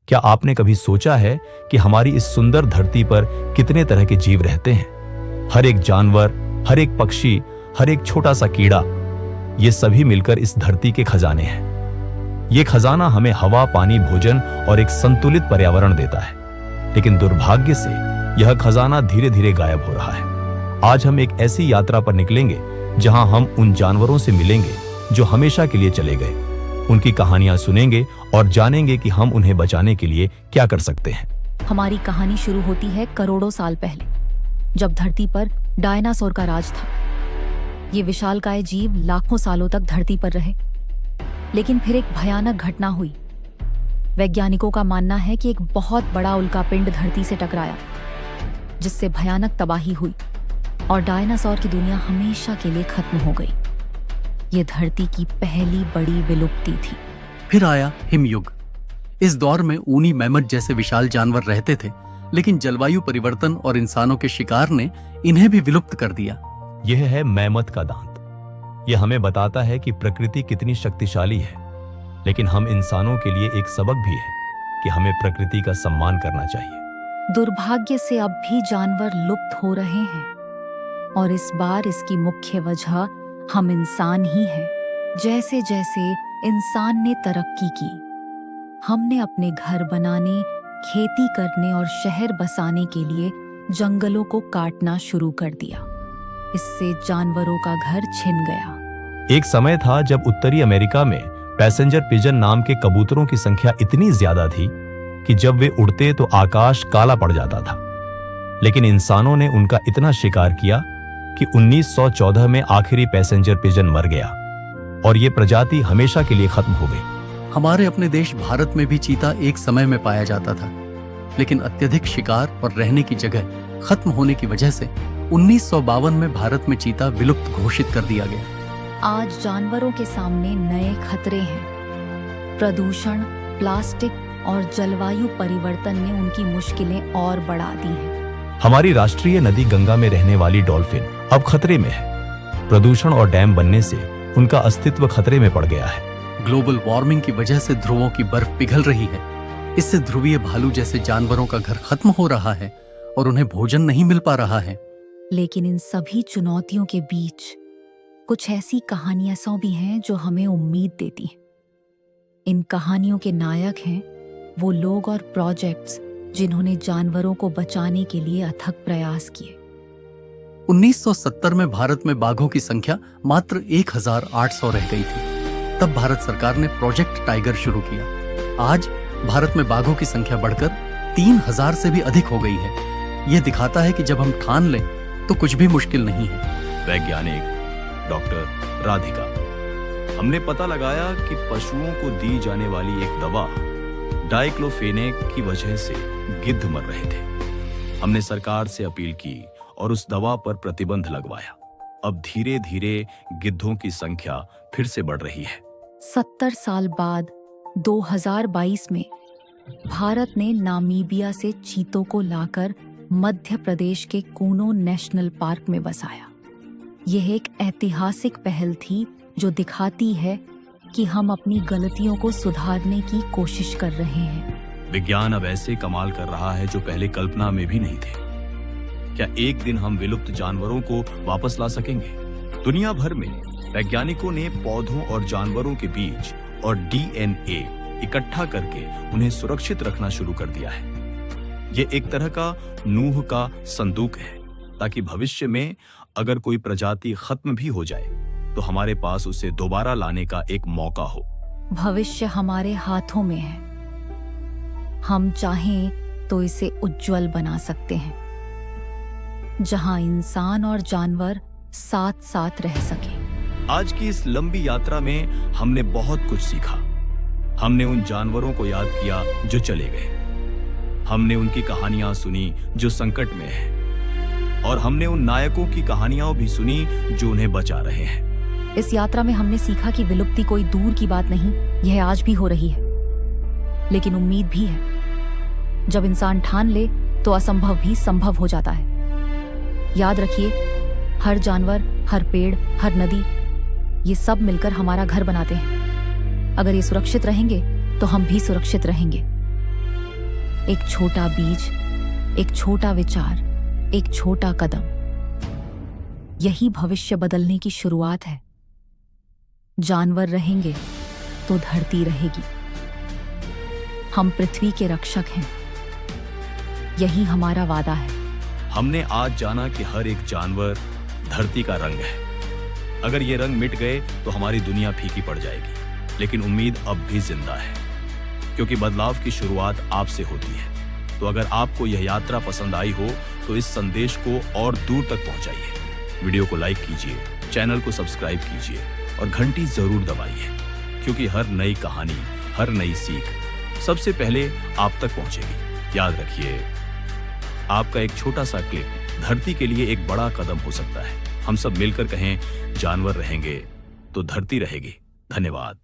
क्या आपने कभी सोचा है कि हमारी इस सुंदर धरती पर कितने तरह के जीव रहते हैं? हर एक जानवर, हर एक पक्षी, हर एक छोटा सा कीड़ा, ये सभी मिलकर इस धरती के खजाने हैं। ये खजाना हमें हवा, पानी, भोजन और एक संतुलित पर्यावरण देता है। लेकिन दुर्भाग्य से यह खजाना धीरे धीरे गायब हो रहा है। आज हम एक ऐसी यात्रा पर निकलेंगे जहां हम उन जानवरों से मिलेंगे जो हमेशा के लिए चले गए। उनकी कहानियां सुनेंगे और जानेंगे कि हम उन्हें बचाने के लिए क्या कर सकते हैं। हमारी कहानी शुरू होती है करोड़ों साल पहले, जब धरती पर डायनासोर का राज था। ये विशालकाय जीव लाखों सालों तक धरती पर रहे, लेकिन फिर एक भयानक घटना हुई। वैज्ञानिकों का मानना है कि एक बहुत बड़ा उल्कापिंड धरती से टकराया, जिससे भयानक तबाही हुई और डायनासोर की दुनिया हमेशा के लिए खत्म हो गई। ये धरती की पहली बड़ी विलुप्ति थी। फिर आया हिमयुग। इस दौर में ऊनी मैमथ जैसे विशाल जानवर रहते थे, लेकिन जलवायु परिवर्तन और इंसानों के शिकार ने इन्हें भी विलुप्त कर दिया। यह है मैमथ का दांत। यह हमें बताता है कि प्रकृति कितनी शक्तिशाली है, लेकिन हम इंसानों के लिए एक सबक भी है कि हमें प्रकृति का सम्मान करना चाहिए। दुर्भाग्य से अब भी जानवर लुप्त हो रहे हैं, और इस बार इसकी मुख्य वजह हम इंसान ही हैं। जैसे जैसे इंसान ने तरक्की की, हमने अपने घर बनाने, खेती करने और शहर बसाने के लिए जंगलों को काटना शुरू कर दिया। इससे जानवरों का घर छिन गया। एक समय था जब उत्तरी अमेरिका में पैसेंजर पिजन नाम के कबूतरों की संख्या इतनी ज्यादा थी कि जब वे उड़ते तो आकाश काला पड़ जाता था। लेकिन इंसानों ने उनका इतना शिकार किया कि 1914 में आखिरी पैसेंजर पिजन मर गया और ये प्रजाति हमेशा के लिए खत्म हो गई। हमारे अपने देश भारत में भी चीता एक समय में पाया जाता था, लेकिन अत्यधिक शिकार और रहने की जगह खत्म होने की वजह से 1952 में भारत में चीता विलुप्त घोषित कर दिया गया। आज जानवरों के सामने नए खतरे हैं। प्रदूषण, प्लास्टिक और जलवायु परिवर्तन ने उनकी मुश्किलें और बढ़ा दी हैं। हमारी राष्ट्रीय नदी गंगा में रहने वाली डॉल्फिन अब खतरे में है। प्रदूषण और डैम बनने से उनका अस्तित्व खतरे में पड़ गया है। ग्लोबल वार्मिंग की वजह से ध्रुवों की बर्फ पिघल रही है। इससे ध्रुवीय भालू जैसे जानवरों का घर खत्म हो रहा है और उन्हें भोजन नहीं मिल पा रहा है। लेकिन इन सभी चुनौतियों के बीच कुछ ऐसी कहानियां भी हैं जो हमें उम्मीद देती हैं। इन कहानियों के नायक हैं वो लोग और प्रोजेक्ट्स जिन्होंने जानवरों को बचाने के लिए अथक प्रयास किए। 1970 में भारत में बाघों की संख्या मात्र 1800 रह गई थी। तब भारत सरकार ने प्रोजेक्ट टाइगर शुरू किया। आज भारत में बाघों की संख्या बढ़कर 3000 से भी अधिक हो गई है। यह दिखाता है कि जब हम ठान लें तो कुछ भी मुश्किल नहीं है। वैज्ञानिक डॉक्टर राधिका, हमने पता लगाया कि पशुओं को दी जाने वाली एक दवा डाइक्लोफेनेक की वजह से गिद्ध मर रहे थे। हमने सरकार से अपील की और उस दवा पर प्रतिबंध लगवाया। अब धीरे धीरे गिद्धों की संख्या फिर से बढ़ रही है। 70 साल बाद 2022 में भारत ने नामीबिया से चीतों को लाकर मध्य प्रदेश के कूनो नेशनल पार्क में बसाया। यह एक ऐतिहासिक पहल थी जो दिखाती है कि हम अपनी गलतियों को सुधारने की कोशिश कर रहे हैं। विज्ञान अब ऐसे कमाल कर रहा है जो पहले कल्पना में भी नहीं थे। क्या एक दिन हम विलुप्त जानवरों को वापस ला सकेंगे? दुनिया भर में वैज्ञानिकों ने पौधों और जानवरों के बीज और डीएनए इकट्ठा करके उन्हें सुरक्षित रखना शुरू कर दिया है। ये एक तरह का नूह का संदूक है, ताकि भविष्य में अगर कोई प्रजाति खत्म भी हो जाए तो हमारे पास उसे दोबारा लाने का एक मौका हो। भविष्य हमारे हाथों में है। हम चाहें तो इसे उज्जवल बना सकते हैं, जहां इंसान और जानवर साथ साथ रह सके। आज की इस लंबी यात्रा में हमने बहुत कुछ सीखा। हमने उन जानवरों को याद किया जो चले गए। हमने उनकी कहानियां सुनी जो संकट में हैं, और हमने उन नायकों की कहानियां भी सुनी जो उन्हें बचा रहे हैं। इस यात्रा में हमने सीखा कि विलुप्ति कोई दूर की बात नहीं, यह आज भी हो रही है। लेकिन उम्मीद भी है। जब इंसान ठान ले तो असंभव भी संभव हो जाता है। याद रखिए, हर जानवर, हर पेड़, हर नदी, ये सब मिलकर हमारा घर बनाते हैं। अगर ये सुरक्षित रहेंगे तो हम भी सुरक्षित रहेंगे। एक छोटा बीज, एक छोटा विचार, एक छोटा कदम, यही भविष्य बदलने की शुरुआत है। जानवर रहेंगे तो धरती रहेगी। हम पृथ्वी के रक्षक हैं, यही हमारा वादा है। हमने आज जाना कि हर एक जानवर धरती का रंग है। अगर ये रंग मिट गए तो हमारी दुनिया फीकी पड़ जाएगी, लेकिन उम्मीद अब भी जिंदा है, क्योंकि बदलाव की शुरुआत आपसे होती है। तो अगर आपको यह यात्रा पसंद आई हो तो इस संदेश को और दूर तक पहुंचाइए। वीडियो को लाइक कीजिए, चैनल को सब्सक्राइब कीजिए और घंटी जरूर दबाइए, क्योंकि हर नई कहानी, हर नई सीख सबसे पहले आप तक पहुंचेगी। याद रखिए, आपका एक छोटा सा क्लिक धरती के लिए एक बड़ा कदम हो सकता है। हम सब मिलकर कहें, जानवर रहेंगे तो धरती रहेगी। धन्यवाद।